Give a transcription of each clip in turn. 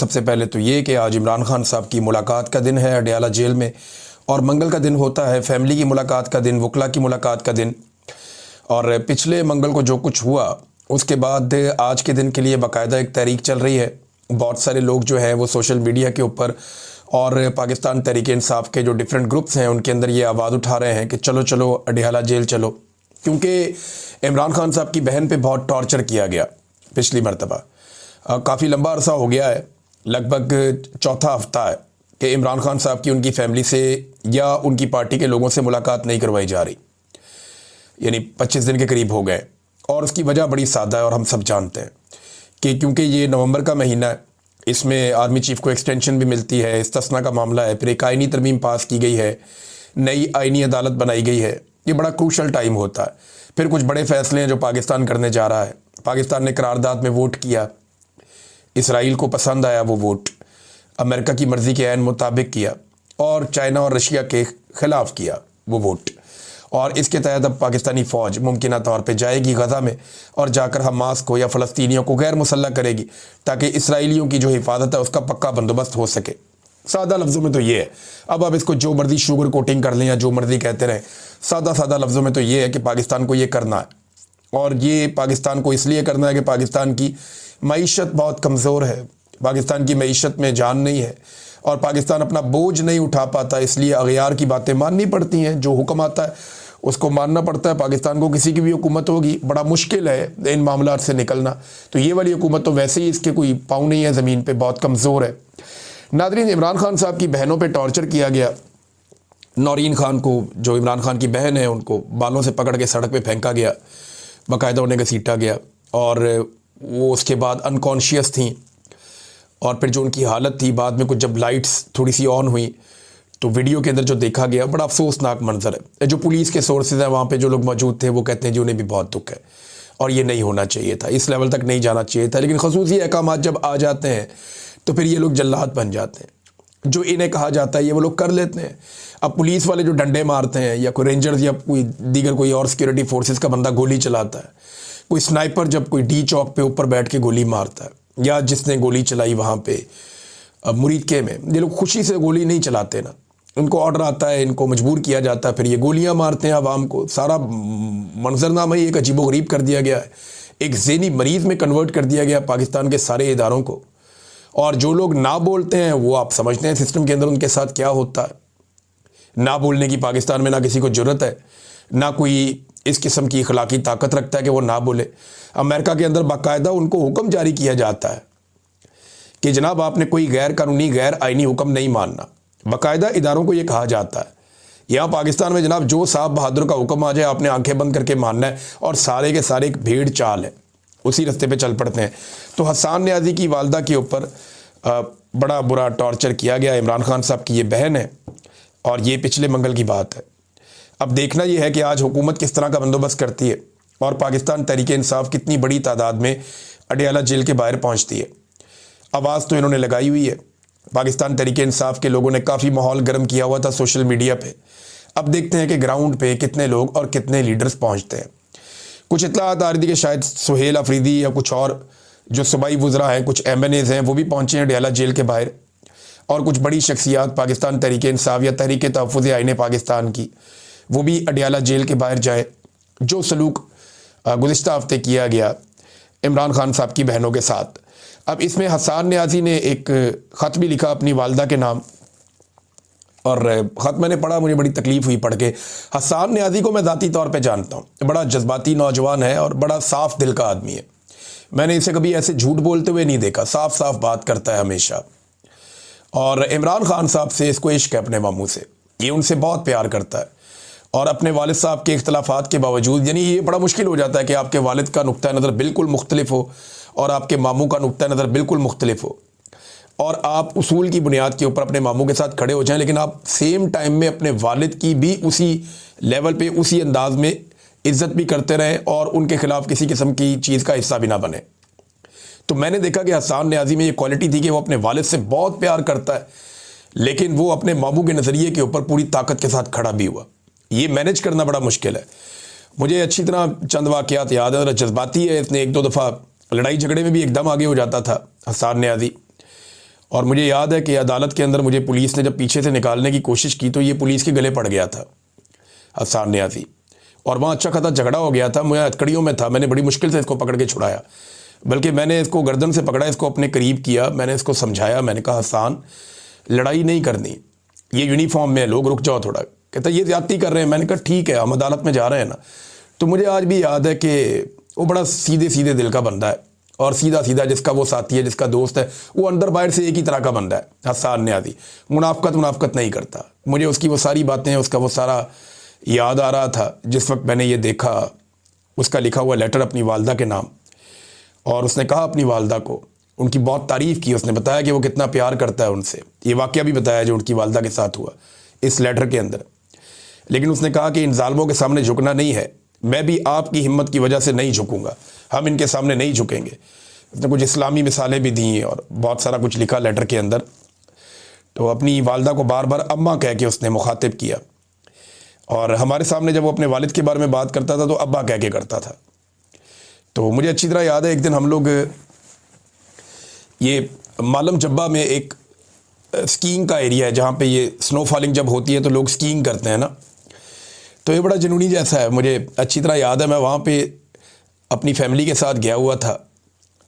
सबसे पहले तो ये कि आज इमरान खान साहब की मुलाकात का दिन है अडयाला जेल में, और मंगल का दिन होता है फैमिली की मुलाकात का दिन, वकला की मुलाकात का दिन। और पिछले मंगल को जो कुछ हुआ उसके बाद आज के दिन के लिए बाकायदा एक तहरीक चल रही है। बहुत सारे लोग जो हैं वो सोशल मीडिया के ऊपर और पाकिस्तान तहरीक-ए-इंसाफ के जो डिफरेंट ग्रुप्स हैं उनके अंदर ये आवाज़ उठा रहे हैं कि चलो चलो अडयाला जेल चलो, क्योंकि इमरान खान साहब की बहन पे बहुत टॉर्चर किया गया पिछली मरतबा। काफ़ी लंबा अरसा हो गया है, लगभग चौथा हफ्ता है कि इमरान खान साहब की उनकी फैमिली से या उनकी पार्टी के लोगों से मुलाकात नहीं करवाई जा रही, यानी 25 दिन के करीब हो गए। और उसकी वजह बड़ी सादा है और हम सब जानते हैं कि क्योंकि ये नवंबर का महीना है, इसमें आर्मी चीफ को एक्सटेंशन भी मिलती है, इस्तिस्ना का मामला है, फिर एक आइनी तरमीम पास की गई है, नई आइनी अदालत बनाई गई है। ये बड़ा क्रूशल टाइम होता है। फिर कुछ बड़े फैसले हैं जो पाकिस्तान करने जा रहा है। पाकिस्तान ने करारदाद में वोट किया, इसराइल को पसंद आया वो वोट, अमेरिका की मर्ज़ी के ऐन मुताबिक किया, और चाइना और रशिया के ख़िलाफ़ किया वो वोट। और इसके तहत अब पाकिस्तानी फ़ौज मुमकिन तौर पे जाएगी गज़ा में और जाकर हमास को या फ़लस्तीनियों को गैर मुसल्लह करेगी, ताकि इसराइलियों की जो हिफाजत है उसका पक्का बंदोबस्त हो सके। सादा लफ्ज़ों में तो ये है, अब आप इसको जो मर्ज़ी शुगर कोटिंग कर लें या जो मर्ज़ी कहते रहें, सादा लफ्ज़ों में तो ये है कि पाकिस्तान को ये करना है। और ये पाकिस्तान को इसलिए करना है कि पाकिस्तान की मईशत बहुत कमज़ोर है, पाकिस्तान की मईशत में जान नहीं है और पाकिस्तान अपना बोझ नहीं उठा पाता, इसलिए अगयार की बातें माननी पड़ती हैं। जो हुक्म आता है उसको मानना पड़ता है। पाकिस्तान को किसी की भी हुकूमत होगी, बड़ा मुश्किल है इन मामलात से निकलना। तो ये वाली हुकूमत तो वैसे ही इसके कोई पाँव नहीं है ज़मीन पे, बहुत कमज़ोर है। नादरीन, इमरान खान साहब की बहनों पे टॉर्चर किया गया। नौरीन खान को, जो इमरान खान की बहन है, उनको बालों से पकड़ के सड़क पे फेंका गया, बाकायदा उन्हें घसीटा गया, और वो उसके बाद अनकॉन्शियस थी। और फिर जो उनकी हालत थी, बाद में कुछ जब लाइट्स थोड़ी सी ऑन हुई तो वीडियो के अंदर जो देखा गया, बड़ा अफसोसनाक मंजर है। जो पुलिस के सोर्सेज हैं वहाँ पे जो लोग मौजूद थे वो कहते हैं जी उन्हें भी बहुत दुख है और ये नहीं होना चाहिए था, इस लेवल तक नहीं जाना चाहिए था। लेकिन खसूसी अहकाम जब आ जाते हैं तो फिर ये लोग जल्लाद बन जाते हैं। जो इन्हें कहा जाता है ये वो लोग कर लेते हैं। अब पुलिस वाले जो डंडे मारते हैं, या कोई रेंजर्स या कोई दीगर कोई और सिक्योरिटी फोर्सेस का बंदा गोली चलाता है, कोई स्नाइपर जब कोई डी चौक पे ऊपर बैठ के गोली मारता है, या जिसने गोली चलाई वहाँ पे मुरीद के में, ये लोग खुशी से गोली नहीं चलाते ना, उनको ऑर्डर आता है, इनको मजबूर किया जाता है, फिर ये गोलियां मारते हैं आवाम को। सारा मंजरनामा ही एक अजीबोगरीब कर दिया गया है, एक ज़हनी मरीज़ में कन्वर्ट कर दिया गया पाकिस्तान के सारे इदारों को। और जो लोग ना बोलते हैं वो आप समझते हैं सिस्टम के अंदर उनके साथ क्या होता है। ना बोलने की पाकिस्तान में ना किसी को ज़रूरत है, ना कोई इस किस्म की अखलाकी ताकत रखता है कि वो ना बोले। अमेरिका के अंदर बाकायदा उनको हुक्म जारी किया जाता है कि जनाब आपने कोई गैर कानूनी गैर आइनी हुक्म नहीं मानना। बाकायदा इदारों को ये कहा जाता है। यहाँ पाकिस्तान में जनाब जो साहब बहादुर का हुक्म आ जाए आपने आंखें बंद करके मानना है, और सारे के सारे एक भेड़ चाल है, उसी रास्ते पे चल पड़ते हैं। तो हसन न्याजी की वालदा के ऊपर बड़ा बुरा टॉर्चर किया गया। इमरान खान साहब की ये बहन है और ये पिछले मंगल की बात है। अब देखना यह है कि आज हुकूमत किस तरह का बंदोबस्त करती है और पाकिस्तान तहरीक-ए-इंसाफ कितनी बड़ी तादाद में अडयाला जेल के बाहर पहुँचती है। आवाज़ तो इन्होंने लगाई हुई है, पाकिस्तान तहरीक-ए-इंसाफ के लोगों ने काफ़ी माहौल गर्म किया हुआ था सोशल मीडिया पे। अब देखते हैं कि ग्राउंड पे कितने लोग और कितने लीडर्स पहुंचते हैं। कुछ इत्तलात आ रही थी कि शायद सुहेल अफरीदी या कुछ और जो सूबाई वज़रा हैं, कुछ MNAs हैं, वो भी पहुंचे हैं अडयाला जेल के बाहर, और कुछ बड़ी शख्सियात पाकिस्तान तहरीक-ए-इंसाफ या तहरीक-ए-तहफ़्फ़ुज़ आईन पाकिस्तान की, वो भी अडयाला जेल के बाहर जाए। जो सलूक गुज़िश्ता हफ्ते किया गया इमरान खान साहब की बहनों के साथ। अब इसमें हसन न्याजी ने एक ख़त भी लिखा अपनी वालदा के नाम, और ख़त मैंने पढ़ा, मुझे बड़ी तकलीफ़ हुई पढ़ के। हसन न्याजी को मैं ज़ाती तौर पे जानता हूँ, बड़ा जज्बाती नौजवान है और बड़ा साफ़ दिल का आदमी है। मैंने इसे कभी ऐसे झूठ बोलते हुए नहीं देखा, साफ़ साफ़ बात करता है हमेशा। और इमरान खान साहब से इसको इश्क है अपने मामू से, ये उनसे बहुत प्यार करता है। और अपने वालिद साहब के इख्तलाफात के बावजूद, यानी ये बड़ा मुश्किल हो जाता है कि आपके वालिद का नुक्ता नज़र बिल्कुल मुख्तलिफ हो और आपके मामू का नुक्ता नज़र बिल्कुल मुख्तलिफ हो, और आप उसूल की बुनियाद के ऊपर अपने मामू के साथ खड़े हो जाएं, लेकिन आप सेम टाइम में अपने वालिद की भी उसी लेवल पे उसी अंदाज में इज़्ज़त भी करते रहें और उनके ख़िलाफ़ किसी किस्म की चीज़ का हिस्सा भी ना बने। तो मैंने देखा कि हसन न्याजी में ये क्वालिटी थी कि वो अपने वालिद से बहुत प्यार करता है, लेकिन वो अपने मामू के नज़रिए के ऊपर पूरी ताकत के साथ खड़ा भी हुआ। ये मैनेज करना बड़ा मुश्किल है। मुझे अच्छी तरह चंद वाक़यात याद है, जज्बाती है, इसने एक दो दफ़ा लड़ाई झगड़े में भी एकदम आगे हो जाता था हसन न्याजी। और मुझे याद है कि अदालत के अंदर मुझे पुलिस ने जब पीछे से निकालने की कोशिश की तो ये पुलिस के गले पड़ गया था हसन न्याजी, और वहाँ अच्छा खासा झगड़ा हो गया था। मैं हथकड़ियों में था, मैंने बड़ी मुश्किल से इसको पकड़ के छुड़ाया, बल्कि मैंने इसको गर्दन से पकड़ा, इसको अपने करीब किया, मैंने इसको समझाया, मैंने कहा हसन लड़ाई नहीं करनी, ये यूनिफॉर्म में लोग, रुक जाओ थोड़ा। कहता ये ज़्यादती कर रहे हैं। मैंने कहा ठीक है, हम अदालत में जा रहे हैं ना। तो मुझे आज भी याद है कि वो बड़ा सीधे सीधे दिल का बंदा है, और सीधा सीधा जिसका वो साथी है, जिसका दोस्त है, वो अंदर बाहर से एक ही तरह का बंदा है हसन न्याजी। मुनाफकत नहीं करता। मुझे उसकी वो सारी बातें, उसका वो सारा याद आ रहा था जिस वक्त मैंने ये देखा, उसका लिखा हुआ लेटर अपनी वालदा के नाम, और उसने कहा अपनी वालदा को, उनकी बहुत तारीफ़ की, उसने बताया कि वो कितना प्यार करता है उनसे। ये वाक़या भी बताया जो उनकी वालदा के साथ हुआ इस लेटर के अंदर। लेकिन उसने कहा कि इन जालिमों के सामने झुकना नहीं है, मैं भी आपकी हिम्मत की वजह से नहीं झुकूंगा, हम इनके सामने नहीं झुकेंगे। उसने कुछ इस्लामी मिसालें भी दी और बहुत सारा कुछ लिखा लेटर के अंदर। तो अपनी वालदा को बार बार अम्मा कह के उसने मुखातिब किया, और हमारे सामने जब वो अपने वालिद के बारे में बात करता था तो अब्बा कह के करता था। तो मुझे अच्छी तरह याद है, एक दिन हम लोग ये मालम जब्बा में एक स्कीइंग का एरिया है जहाँ पे ये स्नो फॉलिंग जब होती है तो लोग स्कीइंग करते हैं ना, तो ये बड़ा जुनूनी जैसा है। मुझे अच्छी तरह याद है, मैं वहाँ पे अपनी फैमिली के साथ गया हुआ था,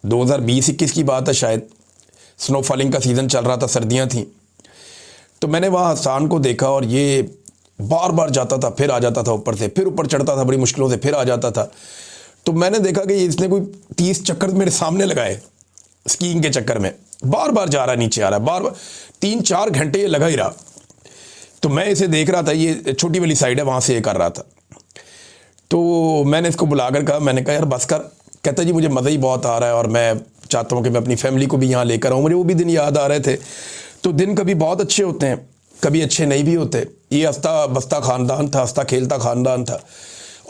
2020-21 की बात है शायद, स्नो फॉलिंग का सीज़न चल रहा था, सर्दियाँ थीं। तो मैंने वहाँ हसन को देखा, और ये बार बार जाता था, फिर आ जाता था ऊपर से, फिर ऊपर चढ़ता था बड़ी मुश्किलों से, फिर आ जाता था। तो मैंने देखा कि इसने कोई 30 चक्कर मेरे सामने लगाए स्कीइंग के चक्कर में, बार बार जा रहा है, नीचे आ रहा है, बार बार 3-4 घंटे ये लगा ही रहा। तो मैं इसे देख रहा था, ये छोटी वाली साइड है, वहाँ से ये कर रहा था। तो मैंने इसको बुलाकर कहा, मैंने कहा यार बस कर। कहता जी मुझे मज़ा ही बहुत आ रहा है, और मैं चाहता हूँ कि मैं अपनी फैमिली को भी यहाँ लेकर आऊँ। मुझे वो भी दिन याद आ रहे थे। तो दिन कभी बहुत अच्छे होते हैं, कभी अच्छे नहीं भी होते। ये हंसता बसता ख़ानदान था, हंसता खेलता ख़ानदान था,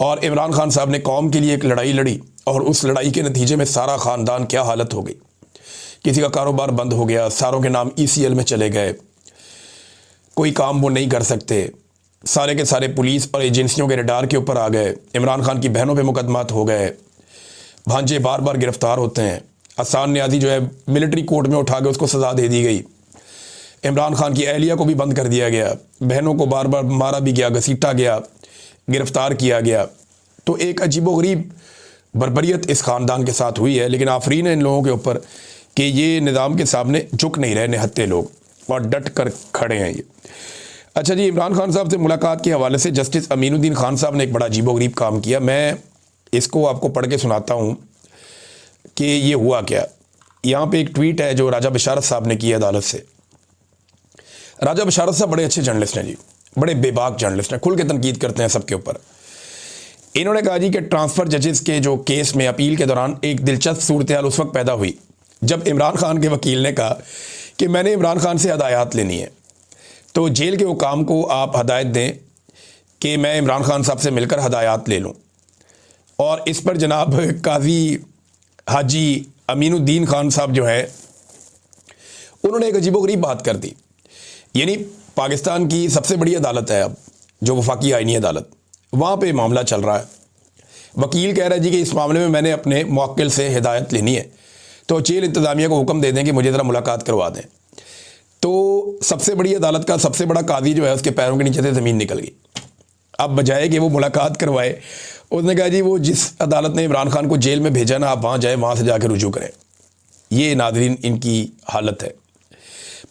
और इमरान खान साहब ने कौम के लिए एक लड़ाई लड़ी, और उस लड़ाई के नतीजे में सारा ख़ानदान क्या हालत हो गई। किसी का कारोबार बंद हो गया, सारों के नाम ECL में चले गए, कोई काम वो नहीं कर सकते, सारे के सारे पुलिस और एजेंसियों के रडार के ऊपर आ गए, इमरान खान की बहनों पे मुकदमात हो गए, भांजे बार बार गिरफ्तार होते हैं, हसन न्याजी जो है मिलिट्री कोर्ट में उठा के उसको सज़ा दे दी गई, इमरान खान की अहलिया को भी बंद कर दिया गया, बहनों को बार बार मारा भी गया, घसीटा गया, गिरफ्तार किया गया। तो एक अजीबोगरीब बर्बरियत इस ख़ानदान के साथ हुई है। लेकिन आफरीन है इन लोगों के ऊपर कि ये निज़ाम के सामने झुक नहीं रहे, निहत्ते लोग, और डट कर खड़े हैं ये। अच्छा जी, इमरान खान साहब से मुलाकात के हवाले से जस्टिस अमीनुद्दीन खान साहब ने एक बड़ा अजीबोगरीब काम किया। मैं इसको आपको पढ़ के सुनाता हूँ कि ये हुआ क्या। यहाँ पे एक ट्वीट है जो राजा बशारत साहब ने किया अदालत से। राजा बशारत साहब बड़े अच्छे जर्नलिस्ट हैं जी, बड़े बेबाक जर्नलिस्ट हैं, खुल के तनकीद करते हैं सबके ऊपर। इन्होंने कहा जी कि ट्रांसफ़र जजेस के जो केस में अपील के दौरान एक दिलचस्प सूरत हाल उस वक्त पैदा हुई जब इमरान खान के वकील ने कहा कि मैंने इमरान खान से हदायत लेनी है, तो जेल के हुकाम को आप हदायत दें कि मैं इमरान खान साहब से मिलकर हदायत ले लूँ। और इस पर जनाब काजी हाजी अमीनुद्दीन खान साहब जो है उन्होंने एक अजीबोगरीब बात कर दी। यानी पाकिस्तान की सबसे बड़ी अदालत है अब, जो वफाकी आइनी अदालत, वहाँ पे मामला चल रहा है। वकील कह रहा है जी कि इस मामले में मैंने अपने मुवक्किल से हिदायत लेनी है, तो जेल इंतज़ामिया को हुक्म दे दें कि मुझे ज़रा मुलाकात करवा दें। तो सबसे बड़ी अदालत का सबसे बड़ा काजी जो है उसके पैरों के नीचे से ज़मीन निकल गई। अब बजाय कि वो मुलाकात करवाए, उसने कहा जी वो जिस अदालत ने इमरान खान को जेल में भेजा ना, आप वहाँ जाए, वहाँ से जाकर रुजू करें। ये नाज़रीन इनकी हालत है।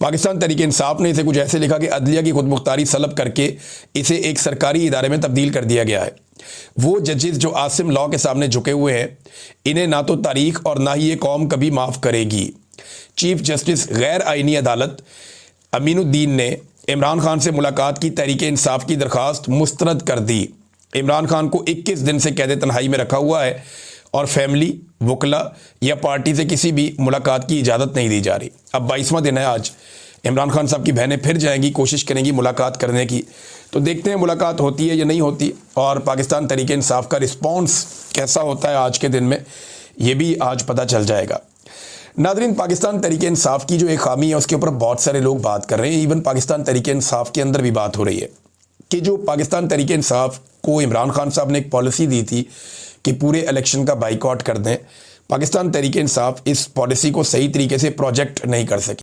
पाकिस्तान तहरीक इंसाफ ने इसे कुछ ऐसे लिखा कि अदलिया की खुदमुख्तारी सलब करके इसे एक सरकारी इदारे में तब्दील कर दिया गया है। वो जजेस जो आसिम लॉ के सामने झुके हुए हैं, इन्हें ना तो तारीख और ना ही ये कौम कभी माफ़ करेगी। चीफ जस्टिस गैर आइनी अदालत अमीनुद्दीन ने इमरान खान से मुलाकात की तहरीक इंसाफ की दरख्वास्त मुस्तरद कर दी। इमरान खान को 21 दिन से कैद तन्हाई में रखा हुआ है और फैमिली, वकला या पार्टी से किसी भी मुलाकात की इजाज़त नहीं दी जा रही। अब 22वां दिन है आज। इमरान खान साहब की बहनें फिर जाएंगी, कोशिश करेंगी मुलाकात करने की, तो देखते हैं मुलाकात होती है या नहीं होती, और पाकिस्तान तहरीक इंसाफ का रिस्पॉन्स कैसा होता है आज के दिन में, ये भी आज पता चल जाएगा। नाज़रीन, पाकिस्तान तहरीक इंसाफ की जो एक खामी है उसके ऊपर बहुत सारे लोग बात कर रहे हैं। इवन पाकिस्तान तहरीक इंसाफ के अंदर भी बात हो रही है कि जो पाकिस्तान तहरीक इंसाफ को इमरान खान साहब ने एक पॉलिसी दी थी कि पूरे इलेक्शन का बाइकआउट कर दें, पाकिस्तान तहरीक इंसाफ इस पॉलिसी को सही तरीके से प्रोजेक्ट नहीं कर सकी।